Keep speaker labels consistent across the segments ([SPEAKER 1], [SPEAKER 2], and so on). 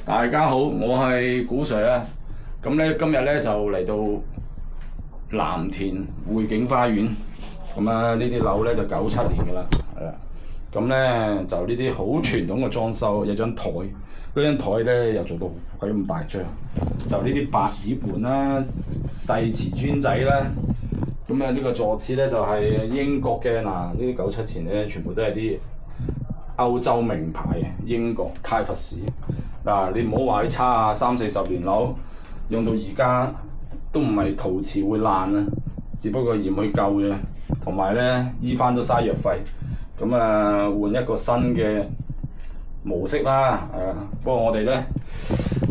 [SPEAKER 1] 大家好，我係古 Sir 啊。咁咧今日咧就嚟到藍田匯景花園。咁啊呢啲樓咧就97年㗎啦，係啦。咁咧就呢啲好傳統嘅裝修，有張台，嗰張台咧又做到鬼咁大張，就呢啲白椅盤啦、細瓷磚仔啦。咁啊呢個座廁咧就係英國嘅嗱，呢啲97前咧全部都係啲歐洲名牌嘅英國泰佛士。嗱，你唔好話佢差啊，30-40年樓用到而家都唔係陶瓷會爛啊，只不過嫌佢舊嘅，同埋咧醫翻都嘥藥費。咁啊換一個新嘅模式啦，不過我哋咧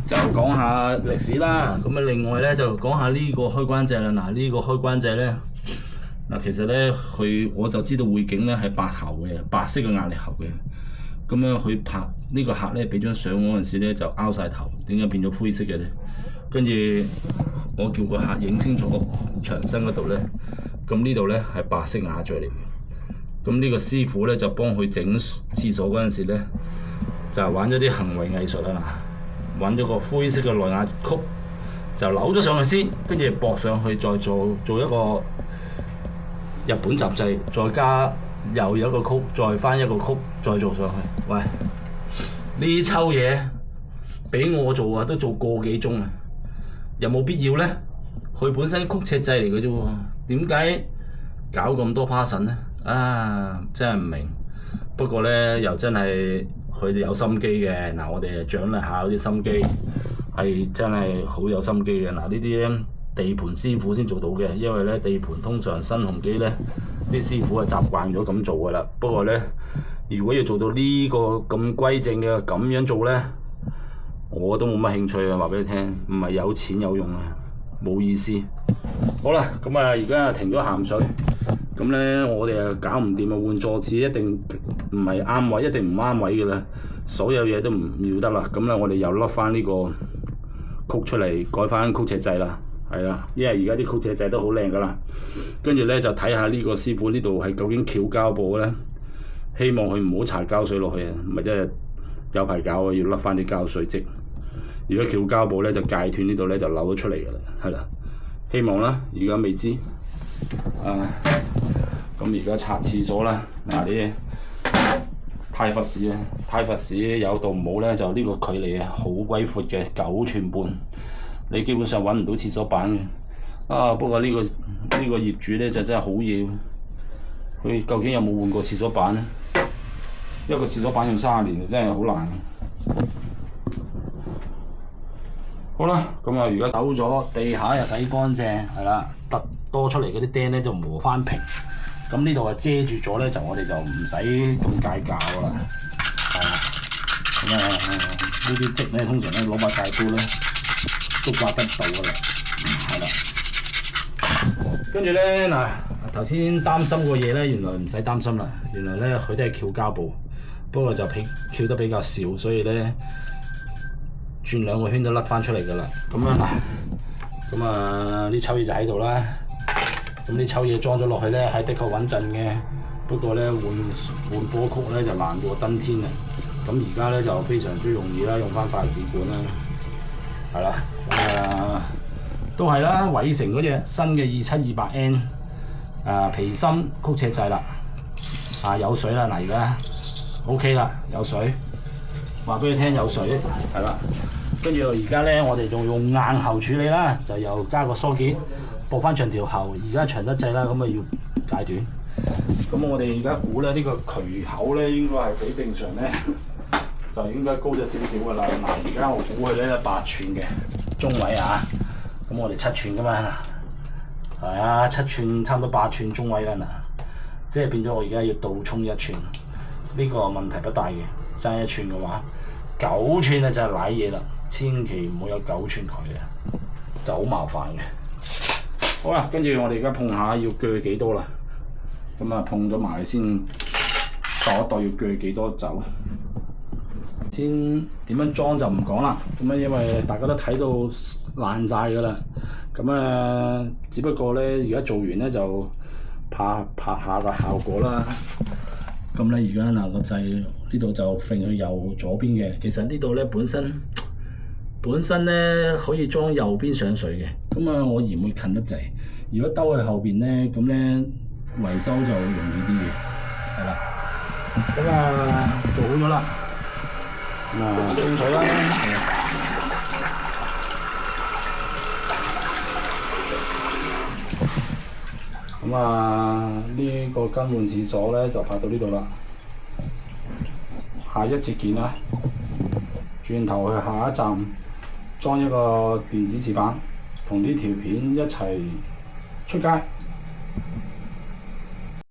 [SPEAKER 1] 就講下歷史啦。咁啊另外咧就講下呢個開關掣啦。嗱，呢個開關掣咧嗱，其實咧我就知道匯景咧係白喉嘅，白色嘅壓力喉嘅。咁樣佢拍呢個客咧俾張相嗰陣時咧就拗晒頭，點解變咗灰色嘅咧？跟住我叫個客影清楚牆身嗰度咧，咁呢度咧係白色瓦嘴嚟嘅。咁呢個師傅咧就幫佢整廁所嗰陣時咧，就玩咗啲行為藝術啦嗱，揾咗個灰色嘅內瓦曲，就扭咗上去先，跟住駁上去，再做一個日本雜製，再加又有一個曲，再翻一個曲，再做上去。喂，呢抽嘢俾我做啊，都做個幾鐘啊，有冇必要咧？佢本身曲尺掣嚟嘅啫喎，點解搞咁多花神咧？啊，真係唔明。不過咧，又真係佢哋有心機嘅。嗱，我哋獎勵下嗰啲心機，係真係好有心機嘅。嗱，呢啲咧地盤師傅先做到嘅，因為咧地盤通常新鴻基咧啲師傅係習慣咗咁做㗎啦。不過咧，如果要做到呢個咁規正嘅咁樣做咧，我都冇乜興趣啊！話俾你聽，唔係有錢有用啊，冇意思。好啦，咁啊而家停咗鹹水。咁咧，我哋啊搞唔掂啊，換座廁一定唔係啱位，一定唔啱位嘅啦。所有嘢都唔要得啦。咁咧，我哋又甩翻呢個曲出嚟，改翻曲尺掣啦。係啦，因為而家啲曲尺掣都好靚噶啦。跟住咧就睇下呢個師傅呢度係究竟翹膠布咧，希望佢唔好搽膠水落去啊，唔係真係有排搞啊，要甩翻啲膠水漬。如果翹膠布咧，就戒斷呢度咧就扭咗出嚟㗎啦。係啦，希望啦，而家未知。咁而家拆廁所啦，嗱啲泰佛士啊，泰佛士有道唔好咧，就呢個距離啊好鬼闊嘅9寸半，你基本上揾唔到廁所板嘅。不過呢個業主咧就真係好嘢，佢究竟有冇換過廁所板咧？一個廁所板用30年，真係好難。好啦，咁啊而家走咗，地下又洗乾淨，係啦，突多出嚟嗰啲釘咧就磨翻平。咁呢度啊遮住咗咧，就我哋就唔使咁計較㗎啦。係啦，咁呢啲積咧通常咧攞把大刀咧都刮得到㗎啦。係啦，跟住咧嗱，頭先擔心個嘢咧，原來唔使擔心啦。原來咧佢都係翹膠布，不過就翹得比較少，所以咧轉2個圈都甩翻出嚟㗎啦。咁樣嗱，咁啊呢抽嘢就喺度啦。咁呢抽嘢裝咗落去咧，係的確穩陣嘅。不過咧換波曲咧就難過登天啊！咁而家咧就非常之容易啦，用翻筷子管啦，係啦。都係啦，偉成嗰隻新嘅2700N 皮心曲尺掣啦。有水啦，嗱而家 OK 啦，有水。話俾你聽有水，係啦。跟住而家咧，我哋仲用硬喉處理啦，就又加個梳結。駁翻長條喉，而家長得滯啦，咁啊要戒斷。咁我哋而家估咧，呢個渠口咧應該係比正常咧就應該高咗少少㗎啦。嗱，而家我估佢咧8寸嘅中位啊，咁我哋7寸㗎嘛，係啊7寸差唔多8寸中位啦嗱，即係變咗我而家要倒衝1寸，呢個問題不大嘅，爭1寸嘅話9寸啊就係瀨嘢啦，千祈唔好有9寸渠啊，就好麻煩嘅。好啦，跟住我哋而家碰下要鋸幾多啦，咁啊碰咗埋先度一度要鋸幾多走。先點樣裝就唔講啦，咁啊因為大家都睇到爛晒㗎啦，咁啊只不過咧而家做完咧就拍下個效果啦。咁咧而家嗱個掣呢度就揈去右左邊嘅。其實呢度咧本身咧可以裝右邊上水嘅，咁啊我嫌會近得滯。如果兜去後邊咧，咁咧維修就容易啲嘅，係啦。咁啊做好咗啦，咁啊清水啦。咁啊呢個更換廁所咧就拍到呢度啦。下一節見啦，轉頭去下一站裝一個電子紙板，同呢條片一齊出街。